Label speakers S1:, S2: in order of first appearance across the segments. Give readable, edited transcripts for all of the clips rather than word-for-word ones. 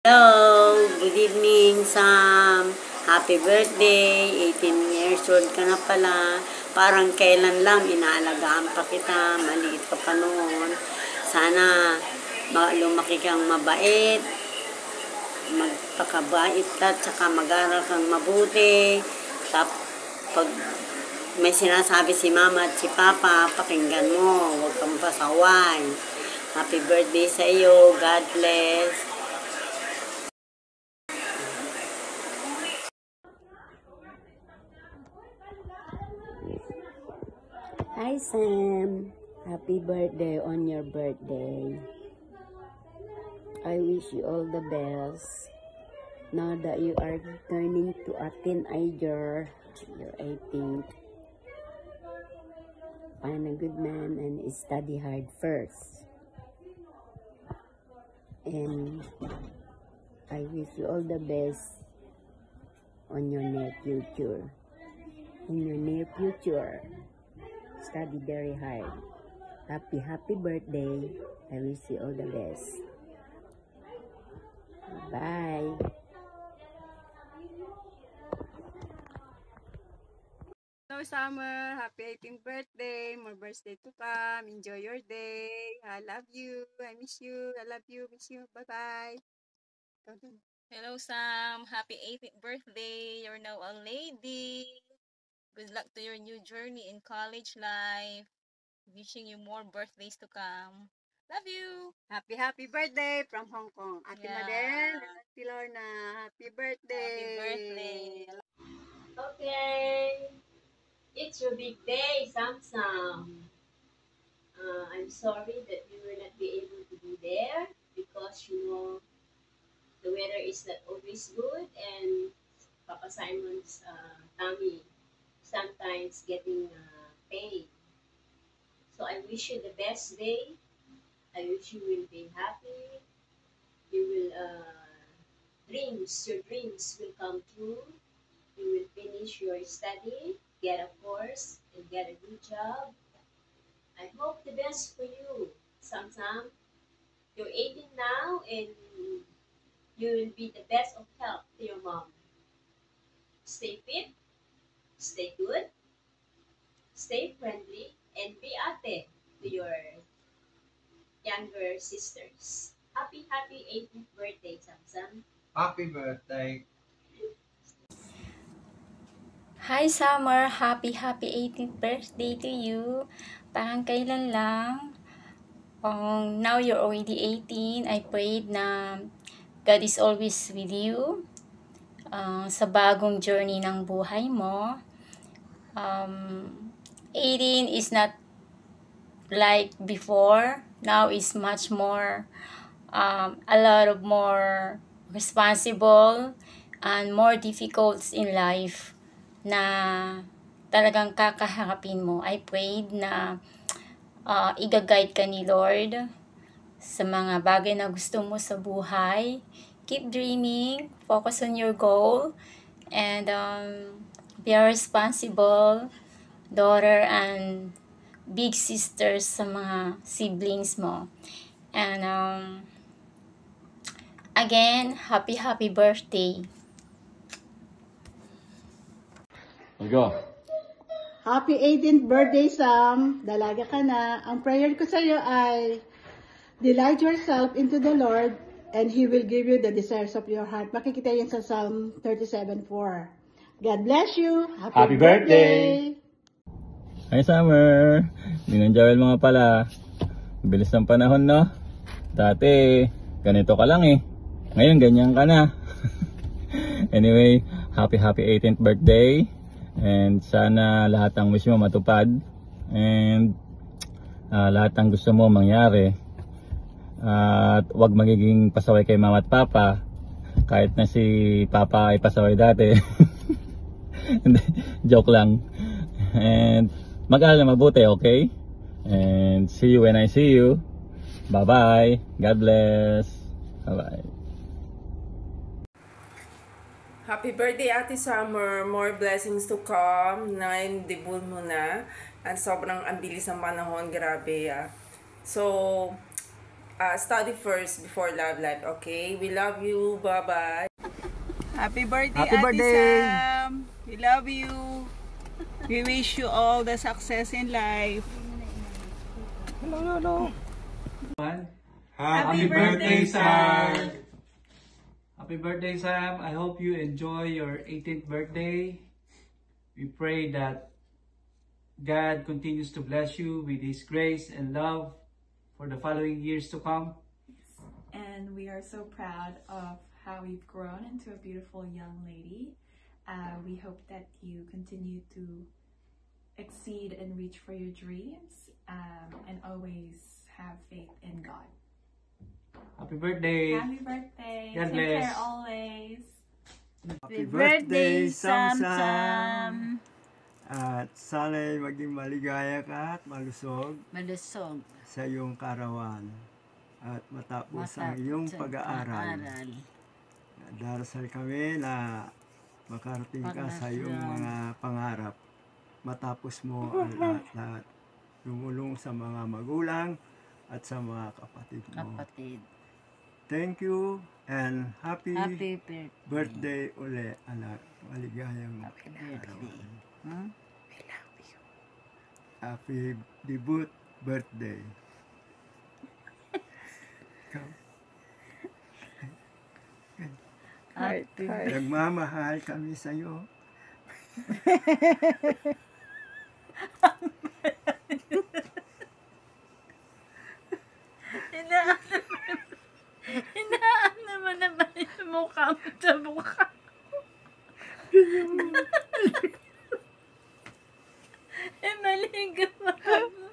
S1: Hello, good evening, Sam. Happy birthday, 18 years old ka na pala. Parang kailan lang inaalagaan pa kita, maliit ka pa noon. Sana lumaki kang mabait, magpakabait ka, tsaka mag-aral kang mabuti. Pag may sinasabi si mama at si papa, pakinggan mo, huwag kang pasaway. Happy birthday sa iyo, God bless. Hi Sam, happy birthday on your birthday. I wish you all the best. Now that you are turning to a teenager, you're 18. Find a good man and study hard first. And I wish you all the best on your near future. In your near future. Study very hard. Happy birthday. I wish you all the best. Bye.
S2: Hello, Summer. Happy 18th birthday. More birthday to come. Enjoy your day. I love you. I miss you. I love you. Miss you. Bye-bye.
S3: Hello, Sam. Happy 18th birthday. You're now a lady. Good luck to your new journey in college life. Wishing you more birthdays to come. Love you.
S2: Happy birthday from Hong Kong. Ate Madel and Ate Lorna. Happy birthday.
S3: Happy birthday.
S1: Okay. It's your big day, Sam. I'm sorry that you will not be able to be there because the weather is not always good and Papa Simon's tummy sometimes getting pain. So I wish you the best day. I wish you will be happy. You will your dreams will come true. You will finish your study, get a course, and get a good job. I hope the best for you, Sam. You're 18 now, and you will be the best of help to your mom. Stay fit, stay good, stay friendly, and be ate to your younger sisters. Happy 18th birthday, Sam.
S4: Happy birthday.
S5: Hi Summer, happy 18th birthday to you. Parang kailan lang. Now you're already 18. I prayed na God is always with you sa bagong journey ng buhay mo. 18 is not like before. Now is much more, a lot of more responsible and more difficult in life na talagang kakaharapin mo. I prayed na i-guide ka ni Lord sa mga bagay na gusto mo sa buhay. Keep dreaming, focus on your goal, and be a responsible daughter and big sisters sa mga siblings mo. And again, happy birthday.
S4: Go.
S6: Happy 18th birthday, Sam. Dalaga ka na. Ang prayer ko sa iyo ay, delight yourself into the Lord and He will give you the desires of your heart. Makikita yan sa Psalm 37:4. God bless you. Happy birthday.
S7: Hi, Summer. Ninang Joel mga pala. Bilis ng panahon, no? Dati, ganito ka lang eh. Ngayon, ganyan ka na. Anyway, happy 18th birthday. And sana lahat ng wish mo matupad. And lahat ng gusto mo mangyari. At wag magiging pasaway kay mama at papa. Kahit na si papa ay pasaway dati. Joke lang. And mag-aaral na mabuti, okay? And see you when I see you. Bye-bye. God bless. Bye-bye.
S8: Happy birthday, Ate Summer. More blessings to come. 9 debut mo na. At sobrang ang bilis ng panahon. Grabe. So, study first before love life, okay? We love you. Bye-bye.
S2: Happy birthday,
S9: Happy
S2: Ate
S9: birthday.
S2: Sam. We love you. We wish you all the success in life.
S9: Hello.
S4: Happy birthday, Sam! Happy birthday, Sam. I hope you enjoy your 18th birthday. We pray that God continues to bless you with His grace and love for the following years to come.
S10: And we are so proud of how we've grown into a beautiful young lady. We hope that you continue to exceed and reach for your dreams, and always have faith in God.
S4: Happy birthday!
S10: Happy birthday!
S4: God
S10: Take
S4: bless.
S10: care always!
S9: Happy birthday, Sam! At sana'y maging maligaya ka at malusog sa iyong karawan at matapos ang iyong pag-aaral. Darasal kami na makarating ka sa iyong mga pangarap. Matapos mo ang lahat. Lumulong sa mga magulang at sa mga kapatid mo. Thank you and happy birthday uli, anak. Maligayang karawan. I love you. Happy debut birthday. Nagmamahal kami sa iyo.
S5: Hinaan naman yung mukha mo sa mukha. Maling gumama.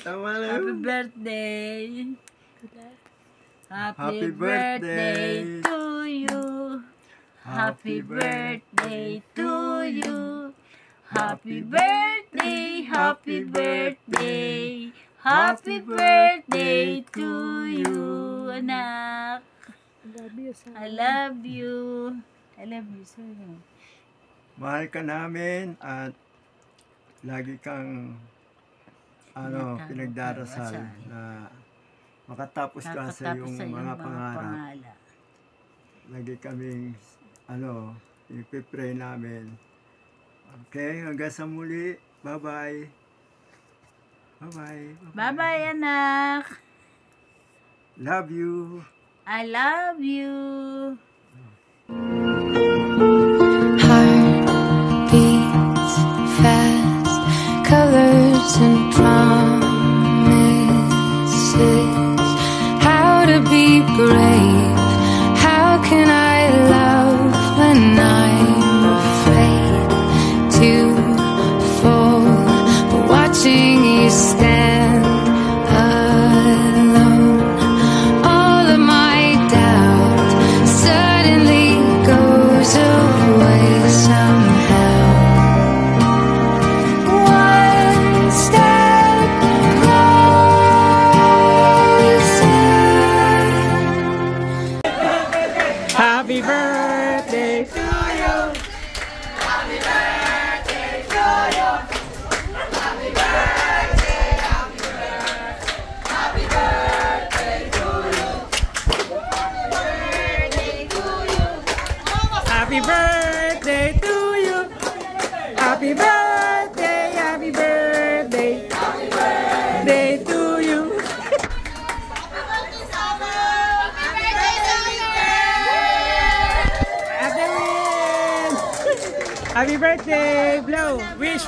S9: Tama na.
S5: Happy birthday.
S9: Happy birthday
S5: to you. Happy birthday to you. Happy birthday, happy birthday. Happy birthday to you, anak. I love you. I love you, sir.
S9: Mahal ka namin at lagi kang pinagdarasal na makatapos ka sa iyong mga pangarap. Lagi kaming ipipray namin. Okay, hanggang sa muli. Bye-bye. Bye-bye.
S5: Bye-bye, anak.
S9: Love you.
S5: I love you.
S11: Heart beats fast, colors and promises. How to be brave? How can I love when I'm afraid to fall? But watching you stand alone, all of my doubt suddenly goes away somehow. One step closer.
S2: Happy birthday to you.
S11: Happy birthday to you. Happy birthday, happy birthday, happy birthday to you. Happy birthday to you.
S2: Happy birthday, happy birthday. Happy birthday to you. Happy birthday, blow. Wish.